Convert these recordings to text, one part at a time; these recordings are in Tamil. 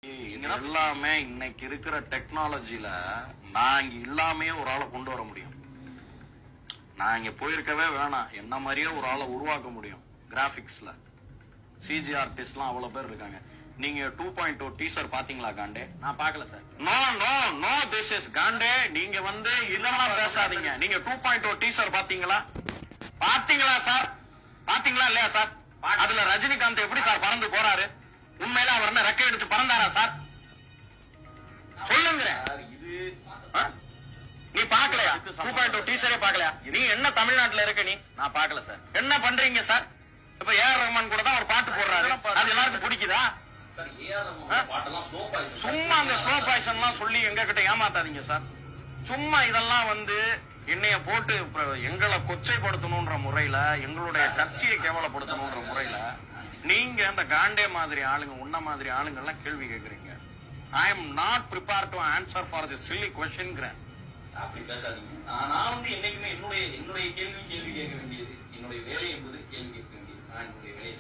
எல்லாமே இன்னைக்கு இருக்கிற டெக்னாலஜில நான் இங்க இல்லாமே ஒரு ஆளை கொண்டு வர முடியும். நான் இங்க போயிருக்கவே வேணாம், என்ன மாதிரியே ஒரு ஆளை உருவாக்க முடியும். கிராபிக்ஸ்ல சிஜி ஆர்டிஸ்ட்லாம் அவ்வளவு பேர் இருக்காங்க. நீங்க 2.0 டீசர் பாத்தீங்களா காண்டே? நான் பார்க்கல sir. No no no this is காண்டே. நீங்க இதெல்லாம் பேசாதீங்க. நீங்க 2.0 டீசர் பாத்தீங்களா? பாத்தீங்களா சார்? பாத்தீங்களா இல்லையா சார்? அதுல ரஜினிகாந்த் எப்படி சார் பறந்து போறாரு? உண்மையில அவர் என்ன ரெக்கை எடுத்து பறந்தாரா சார்? சொல்லுங்க. நீ பாக்கலையா? 2.0 டீசரே பாக்கலையா? நீ என்ன தமிழ்நாட்டுல இருக்க? நீ நான் பார்க்கல சார். என்ன பண்றீங்க சார்? இப்ப ஏஆர் ரஹ்மான் கூட தான் ஒரு பாட்டு போடுறாரு, அது எல்லாருக்கும் பிடிக்குதா? சும்மா அந்த ஸ்லோ பாய்சன் எல்லாம் சொல்லி எங்க கிட்ட ஏமாத்தாதீங்க சார். சும்மா இதெல்லாம் என்னைய போட்டு எங்களை கொச்சைப்படுத்தணும்ன்ற முறையில, எங்களுடைய சர்ச்சையை கேவலப்படுத்தணும்ன்ற முறையில நீங்க அந்த காண்டே மாதிரி ஆளுங்க, உன்ன மாதிரி ஆளுங்க எல்லாம் கேள்வி கேட்கறீங்க. I am not prepare to answer for the silly கொஸ்டின்ங்கிறேன். அப்படி பேசாதீங்க. நான் என்னைக்குமே என்னுடைய கேள்வி கேட்க வேண்டியது, என்னுடைய வேலை என்பது கேள்வி கேட்க வேண்டியது. நான் என்னுடைய வேலையை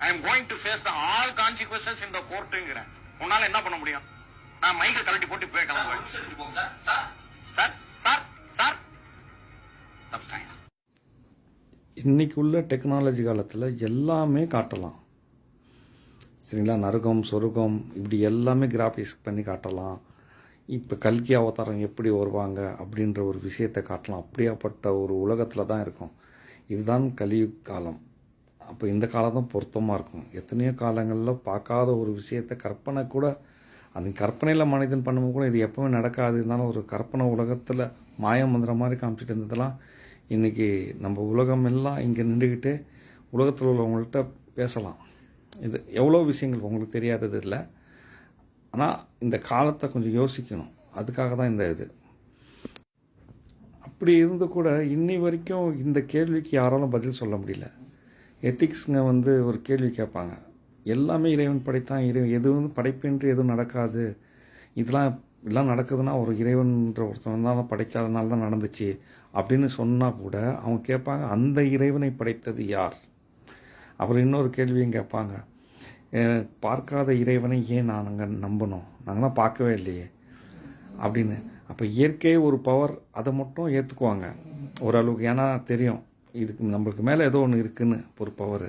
I am going to face the all consequences in the courtங்கிறேன். உன்னால என்ன பண்ண முடியும்? நான் மைக்க கழட்டி போட்டு போய் கிளம்புவேன். Sir sir sir sir sir இன்னைக்கு உள்ள டெக்னாலஜி காலத்தில் எல்லாமே காட்டலாம். சரிங்களா? நரகம் சொருகம் இப்படி எல்லாமே கிராஃபிக்ஸ் பண்ணி காட்டலாம். இப்போ கல்கி அவதாரம் எப்படி வருவாங்க அப்படின்ற ஒரு விஷயத்தை காட்டலாம். அப்படியாப்பட்ட ஒரு உலகத்தில் தான் இருக்கும். இதுதான் கலியுக் காலம். அப்போ இந்த காலம் தான் பொருத்தமாக இருக்கும். எத்தனையோ காலங்களில் பார்க்காத ஒரு விஷயத்தை கற்பனை கூட, அந்த கற்பனையில் மனிதன் பண்ணும்போது கூட இது எப்பவுமே நடக்காது. இருந்தாலும் ஒரு கற்பனை உலகத்தில் மாயம் மந்திர மாதிரி காமிச்சிட்டு இருந்ததெல்லாம் இன்றைக்கி நம்ம உலகம் எல்லாம் இங்கே நின்றுக்கிட்டு உலகத்தில் உள்ளவங்கள்ட்ட பேசலாம். இது எவ்வளோ விஷயங்கள் உங்களுக்கு தெரியாதது இல்லை. ஆனால் இந்த காலத்தை கொஞ்சம் யோசிக்கணும். அதுக்காக தான் இந்த இது. அப்படி இருந்து கூட இன்னி வரைக்கும் இந்த கேள்விக்கு யாராலும் பதில் சொல்ல முடியல. எத்திக்ஸுங்க ஒரு கேள்வி கேட்பாங்க. எல்லாமே இறைவன் படைத்தான், எதுவும் படைப்பின்றி எதுவும் நடக்காது, இதெல்லாம் நடக்குதுன்னா ஒரு இறைவன்ற ஒருத்தன் தான் படைக்காதனால தான் நடந்துச்சு அப்படின்னு சொன்னால் கூட அவங்க கேட்பாங்க, அந்த இறைவனை படைத்தது யார்? அப்புறம் இன்னொரு கேள்வியும் கேட்பாங்க, பார்க்காத இறைவனை ஏன் நாங்கள் நம்பணும், நாங்களாம் பார்க்கவே இல்லையே அப்படின்னு. அப்போ இயற்கை ஒரு பவர், அதை மட்டும் ஏற்றுக்குவாங்க ஓரளவுக்கு. ஏன்னா தெரியும் இதுக்கு நம்மளுக்கு மேலே ஏதோ ஒன்று இருக்குன்னு ஒரு பவர்.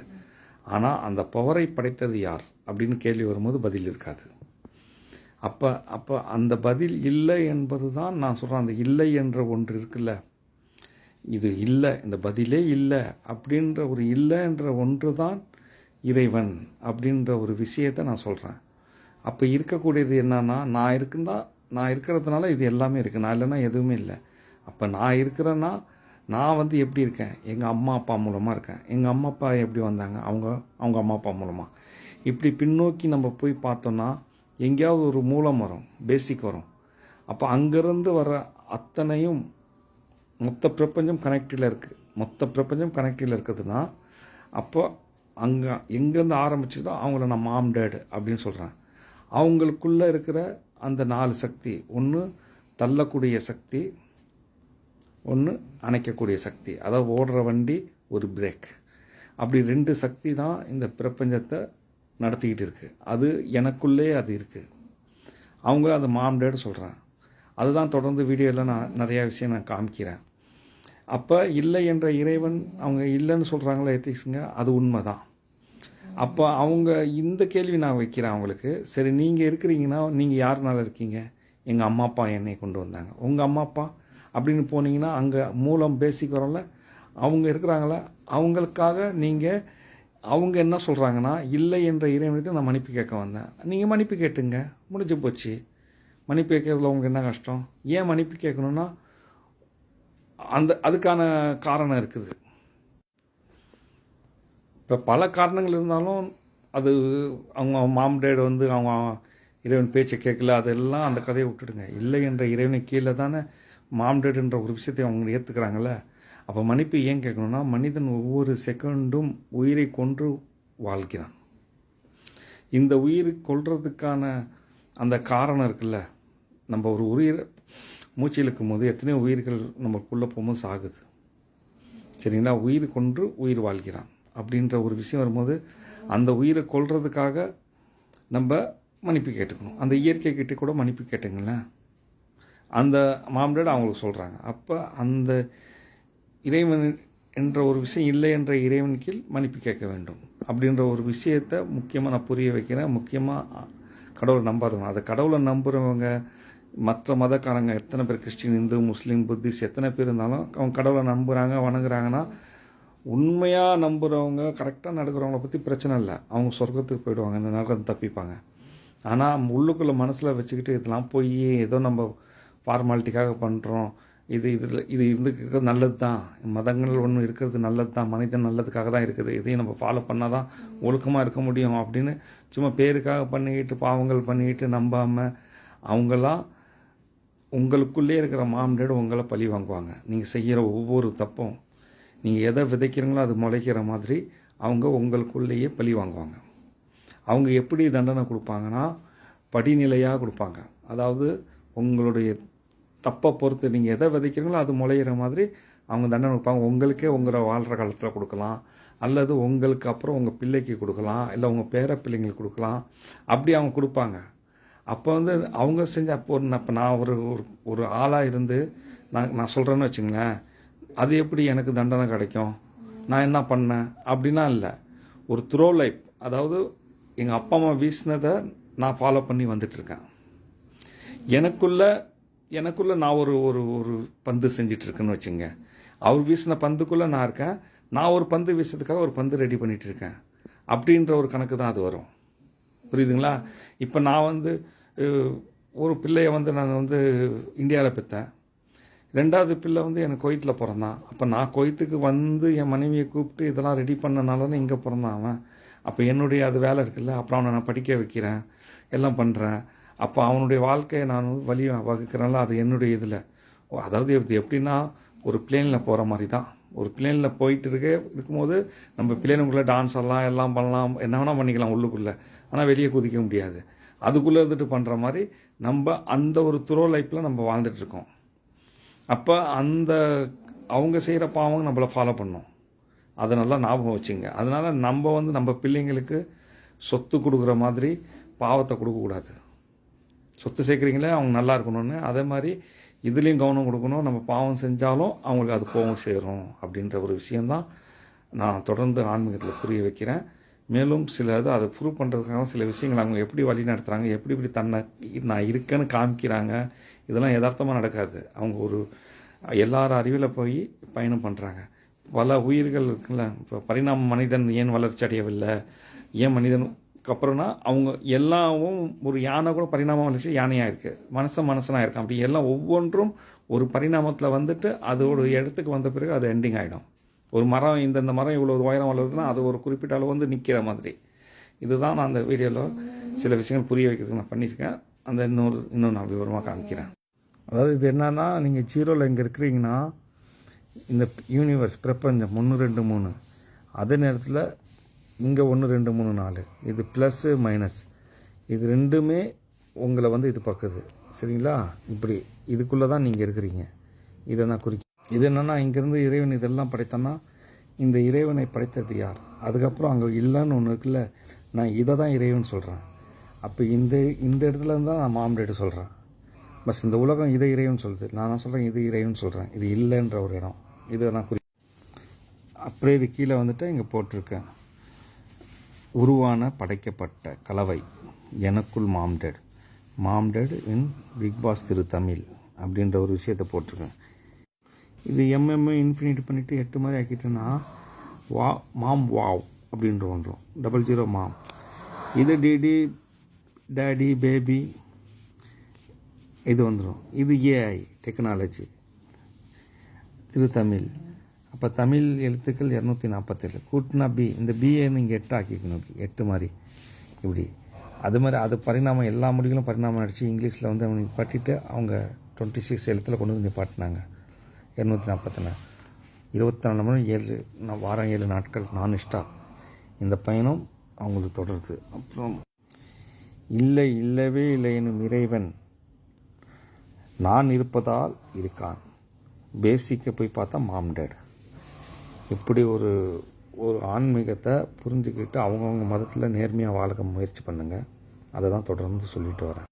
ஆனால் அந்த பவரை படைத்தது யார் அப்படின்னு கேள்வி வரும்போது பதில் இருக்காது. அப்போ அந்த பதில் இல்லை என்பது தான் நான் சொல்கிறேன். அந்த இல்லை என்ற ஒன்று இருக்குல்ல, இது இல்லை, இந்த பதிலே இல்லை அப்படின்ற ஒரு இல்லை என்ற ஒன்று தான் இறைவன் அப்படின்ற ஒரு விஷயத்தை நான் சொல்கிறேன். அப்போ இருக்கக்கூடியது என்னன்னா, நான் இருக்கிறதுனால இது எல்லாமே இருக்குது, நான் இல்லைன்னா எதுவுமே இல்லை. அப்போ நான் இருக்கிறேன்னா நான் எப்படி இருக்கேன்? எங்கள் அம்மா அப்பா மூலமாக இருக்கேன். எங்கள் அம்மா அப்பா எப்படி வந்தாங்க? அவங்க அம்மா அப்பா மூலமாக. இப்படி பின்னோக்கி நம்ம போய் பார்த்தோன்னா எங்கேயாவது ஒரு மூலம் வரும், பேசிக் வரும். அப்போ அங்கேருந்து வர அத்தனையும் மொத்த பிரபஞ்சம் கனெக்டில் இருக்குது. மொத்த பிரபஞ்சம் கனெக்டில் இருக்குதுன்னா அப்போ அங்கே எங்கேருந்து ஆரம்பிச்சதோ அவங்கள நான் மாம் டேடு அப்படின்னு சொல்கிறேன். அவங்களுக்குள்ளே இருக்கிற அந்த 4 சக்தி, ஒன்று தள்ளக்கூடிய சக்தி, ஒன்று அணைக்கக்கூடிய சக்தி, அதாவது ஓடுற வண்டி ஒரு பிரேக், அப்படி 2 சக்தி தான் இந்த பிரபஞ்சத்தை நடத்திக்கிட்டு இருக்குது. அது எனக்குள்ளே அது இருக்குது. அவங்க அந்த மாம் டேடு சொல்கிறேன். அதுதான் தொடர்ந்து வீடியோவில் நான் நிறையா விஷயம் நான் காமிக்கிறேன். அப்போ இல்லை என்ற இறைவன் அவங்க இல்லைன்னு சொல்கிறாங்களே எத்திக்ஸுங்க, அது உண்மை தான். அப்போ அவங்க இந்த கேள்வி நான் வைக்கிறேன் அவங்களுக்கு. சரி, நீங்கள் இருக்கிறீங்கன்னா நீங்கள் யாருனால இருக்கீங்க? எங்கள் அம்மா அப்பா என்னை கொண்டு வந்தாங்க. உங்கள் அம்மா அப்பா அப்படின்னு போனீங்கன்னா அங்கே மூலம் பேசிக் வரல, அவங்க இருக்கிறாங்களா? அவங்களுக்காக நீங்கள், அவங்க என்ன சொல்கிறாங்கன்னா, இல்லை என்ற இறைவனுக்கு நான் மன்னிப்பு கேட்க வந்தேன். நீங்கள் மன்னிப்பு கேட்டுங்க, முடிஞ்சு போச்சு. மன்னிப்பு கேட்கறதுல உங்களுக்கு என்ன கஷ்டம்? ஏன் மன்னிப்பு கேட்கணுன்னா அதுக்கான காரணம் இருக்குது. இப்போ பல காரணங்கள் இருந்தாலும் அது அவங்க மாம் டேடு அவங்க இறைவன் பேச்சை கேட்கல, அதெல்லாம் அந்த கதையை விட்டுடுங்க. இல்லை என்ற இறைவனை கீழே தானே மாம் டேடுன்ற ஒரு விஷயத்தை அவங்க ஏற்றுக்கிறாங்களே. அப்போ மன்னிப்பு ஏன் கேட்கணும்னா, மனிதன் ஒவ்வொரு செகண்டும் உயிரை கொன்று வாழ்கிறான். இந்த உயிரை கொல்றதுக்கான அந்த காரணம் இருக்குல்ல, நம்ம ஒரு உயிரை மூச்சு இழுக்கும் போது எத்தனையோ உயிர்கள் நமக்குள்ளே போகும்போது சாகுது. சரிங்களா? உயிர் கொன்று உயிர் வாழ்கிறான் அப்படின்ற ஒரு விஷயம் வரும்போது அந்த உயிரை கொல்றதுக்காக நம்ம மன்னிப்பு கேட்டுக்கணும். அந்த இயற்கை கிட்ட கூட மன்னிப்பு கேட்டுங்களேன். அந்த மாம்டேட் அவங்களுக்கு சொல்கிறாங்க. அப்போ அந்த இறைவன் என்ற ஒரு விஷயம் இல்லை என்ற இறைவன் கீழ் மன்னிப்பு கேட்க வேண்டும் அப்படின்ற ஒரு விஷயத்தை முக்கியமாக நான் புரிய வைக்கிறேன். முக்கியமாக கடவுளை நம்பாதவங்க, அதை கடவுளை நம்புகிறவங்க, மற்ற மதக்காரங்க எத்தனை பேர் கிறிஸ்டின், இந்து, முஸ்லீம், புத்திஸ்ட் எத்தனை பேர் இருந்தாலும் அவங்க கடவுளை நம்புகிறாங்க, வணங்குறாங்கன்னா, உண்மையாக நம்புகிறவங்க கரெக்டாக நடக்கிறவங்கள பற்றி பிரச்சனை இல்லை. அவங்க சொர்க்கத்துக்கு போயிடுவாங்க, இந்த நரகத்தை தப்பிப்பாங்க. ஆனால் உள்ளுக்குள்ளே மனசில் வச்சுக்கிட்டு இதெல்லாம் போய் ஏதோ நம்ம ஃபார்மாலிட்டிக்காக பண்ணுறோம், இது இருந்துக்கிறது நல்லது தான், மதங்கள் ஒன்று இருக்கிறது நல்லது தான், மனிதன் நல்லதுக்காக தான் இருக்குது, இதையும் நம்ம ஃபாலோ பண்ணால் தான் ஒழுக்கமாக இருக்க முடியும் அப்படின்னு சும்மா பேருக்காக பண்ணிக்கிட்டு பாவங்கள் பண்ணிக்கிட்டு நம்பாமல் அவங்களாம் உங்களுக்குள்ளே இருக்கிற மாம்டேடு உங்களை பழி வாங்குவாங்க. நீங்கள் செய்கிற ஒவ்வொரு தப்பும், நீங்கள் எதை விதைக்கிறீங்களோ அது முளைக்கிற மாதிரி அவங்க உங்களுக்குள்ளேயே பழி வாங்குவாங்க. அவங்க எப்படி தண்டனை கொடுப்பாங்கன்னா படிநிலையாக கொடுப்பாங்க. அதாவது உங்களுடைய தப்பை பொறுத்து நீங்கள் எதை விதைக்கிறீங்களோ அது முளையிற மாதிரி அவங்க தண்டனை கொடுப்பாங்க. உங்களுக்கே உங்களை வாழ்கிற காலத்தில் கொடுக்கலாம், அல்லது உங்களுக்கு அப்புறம் உங்கள் பிள்ளைக்கு கொடுக்கலாம், இல்லை உங்கள் பேர பிள்ளைங்களுக்கு கொடுக்கலாம். அப்படி அவங்க கொடுப்பாங்க. அப்போ வந்து அவங்க செஞ்ச அப்போ இப்போ நான் ஒரு ஆளாக இருந்து நான் சொல்கிறேன்னு வச்சுங்களேன், அது எப்படி எனக்கு தண்டனை கிடைக்கும், நான் என்ன பண்ணேன் அப்படின்னா இல்லை. ஒரு த்ரோ லைஃப், அதாவது எங்கள் அப்பா அம்மா வீசினதை நான் ஃபாலோ பண்ணி வந்துட்டுருக்கேன். எனக்குள்ளே நான் ஒரு பந்து செஞ்சிட்ருக்கேன்னு வச்சுங்க. அவர் வீசின பந்துக்குள்ளே நான் இருக்கேன், நான் ஒரு பந்து வீசுறதுக்காக ஒரு பந்து ரெடி பண்ணிகிட்டு இருக்கேன் அப்படின்ற ஒரு கணக்கு தான் அது வரும். புரியுதுங்களா? இப்போ நான் வந்து ஒரு பிள்ளையை வந்து நான் வந்து இந்தியாவில் பெற்றேன், ரெண்டாவது பிள்ளை வந்து எனக்கு குவைத்தில் பிறந்தான். அப்போ நான் குவைத்துக்கு வந்து என் மனைவியை கூப்பிட்டு இதெல்லாம் ரெடி பண்ணனால தான் இங்கே பிறந்தான் அவன். அப்போ என்னுடைய அது வேலை இருக்குல்ல, அப்புறம் அவனை நான் படிக்க வைக்கிறேன், எல்லாம் பண்ணுறேன். அப்போ அவனுடைய வாழ்க்கையை நான் வழி வகுக்கிறேன்ல, அது என்னுடைய இதில். அதாவது இது எப்படின்னா ஒரு பிளேனில் போகிற மாதிரி தான். ஒரு பிளேனில் போயிட்டு இருக்கும்போது நம்ம பிளேனுக்குள்ளே டான்ஸ் ஆடலாம், எல்லாம் பண்ணலாம், என்ன வேணால் பண்ணிக்கலாம் உள்ளுக்குள்ளே, ஆனால் வெளியே குதிக்க முடியாது. அதுக்குள்ளே இருந்துட்டு பண்ணுற மாதிரி நம்ம அந்த ஒரு த்ரோ லைஃப்பில் நம்ம வாழ்ந்துட்டுருக்கோம். அப்போ அவங்க செய்கிற பாவம் நம்மளை ஃபாலோ பண்ணோம். அதை நல்லா ஞாபகம் வச்சுங்க. அதனால் நம்ம வந்து நம்ம பிள்ளைங்களுக்கு சொத்து கொடுக்குற மாதிரி பாவத்தை கொடுக்கக்கூடாது. சொத்து சேர்க்குறீங்களே அவங்க நல்லா இருக்கணும்னு, அதே மாதிரி இதுலேயும் கவனம் கொடுக்கணும். நம்ம பாவம் செஞ்சாலும் அவங்களுக்கு அது போகும் சேரும் அப்படின்ற ஒரு விஷயந்தான் நான் தொடர்ந்து ஆன்மீகத்தில் புரிய வைக்கிறேன். மேலும் அதை ப்ரூவ் பண்ணுறதுக்காக சில விஷயங்கள் அவங்க எப்படி வழி நடத்துகிறாங்க, எப்படி தன்னை நான் இருக்கேன்னு காமிக்கிறாங்க, இதெல்லாம் யதார்த்தமாக நடக்காது. அவங்க எல்லாரும் அறிவில் போய் பயணம் பண்ணுறாங்க. பல உயிர்கள் இருக்குல்ல, இப்போ பரிணாம மனிதன் ஏன் வளர்ச்சி அடையவில்லை, ஏன் மனிதனுக்கு அப்புறம்னா அவங்க எல்லாமும் ஒரு யானை கூட பரிணாம வளர்ச்சி யானையாக இருக்குது, மனுஷனாக இருக்கும். அப்படி எல்லாம் ஒவ்வொன்றும் ஒரு பரிணாமத்தில் வந்துட்டு அதோட இடத்துக்கு வந்த பிறகு அது எண்டிங் ஆகிடும். ஒரு மரம், இந்த மரம் இவ்வளோ உயரம் வளருதுன்னா அது ஒரு குறிப்பிட்ட அளவு வந்து நிற்கிற மாதிரி. இதுதான் நான் அந்த வீடியோவில் சில விஷயங்கள் புரிய வைக்கிறதுக்கு நான் பண்ணியிருக்கேன். அந்த இன்னும் நான் விவரமாக காமிக்கிறேன். அதாவது இது என்னன்னா, நீங்கள் ஜீரோவில் இங்கே இருக்கிறீங்கன்னா இந்த யூனிவர்ஸ் பிரபஞ்சம் 1 2 3, அதே நேரத்தில் இங்கே 1 2 3 4, இது ப்ளஸ்ஸு மைனஸ், இது ரெண்டுமே உங்களை வந்து இது பக்குது. சரிங்களா? இப்படி இதுக்குள்ளே தான் நீங்கள் இருக்கிறீங்க. இதை நான் இது என்னென்னா, இங்கேருந்து இறைவன் இதெல்லாம் படைத்தான்னா இந்த இறைவனை படைத்தது யார்? அதுக்கப்புறம் அங்கே இல்லைன்னு ஒன்று இருக்குல்ல, நான் இதை தான் இறைவன் சொல்கிறேன். அப்போ இந்த இடத்துல இருந்தால் நான் மாம்டேட்டு சொல்கிறேன். பஸ் இந்த உலகம் இதை இறைவன் சொல்லுது, நான் சொல்கிறேன் இது இறைவன் சொல்கிறேன். இது இல்லைன்ற ஒரு இடம், இதை நான் அப்படியே இது கீழே வந்துட்டு இங்கே போட்டிருக்கேன். உருவான படைக்கப்பட்ட கலவை எனக்குள் மாம்டேட் இன் பிக் பாஸ் திரு தமிழ் அப்படின்ற ஒரு விஷயத்தை போட்டிருக்கேன். இது இன்ஃபினிட் பண்ணிவிட்டு 8 மாதிரி ஆக்கிட்டேன்னா மாம் வாவ் அப்படின்ற வந்துடும். 00 மாம். இது டிடி டேடி பேபி இது வந்துடும். இது ஏஐ டெக்னாலஜி திரு தமிழ். அப்போ தமிழ் எழுத்துக்கள் 247 கூட்டினா பி, இந்த பிஏ இங்கே 8 ஆக்கிக்கணும், 8 மாதிரி இப்படி. அது மாதிரி அது பரிணாமம், எல்லா மொழிகளும் பரிணாமம் அடித்து இங்கிலீஷில் வந்து அவங்க பட்டிட்டு அவங்க 26 எழுத்தில் கொண்டு வந்து பாட்டினாங்க. 244 24 மணி 7 வாரம் 7 நாட்கள் நான் ஸ்டாப் இந்த பயணம் அவங்களுக்கு தொடருது. அப்புறம் இல்லவே இல்லை எனும் இறைவன் நான் இருப்பதால் இருக்கான். பேசிக்கை போய் பார்த்தா மாம்டேட். இப்படி ஒரு ஆன்மீகத்தை புரிஞ்சுக்கிட்டு அவங்கவுங்க மதத்தில் நேர்மையாக வாழ முயற்சி பண்ணுங்கள். அதை தான் தொடர்ந்து சொல்லிட்டு வரேன்.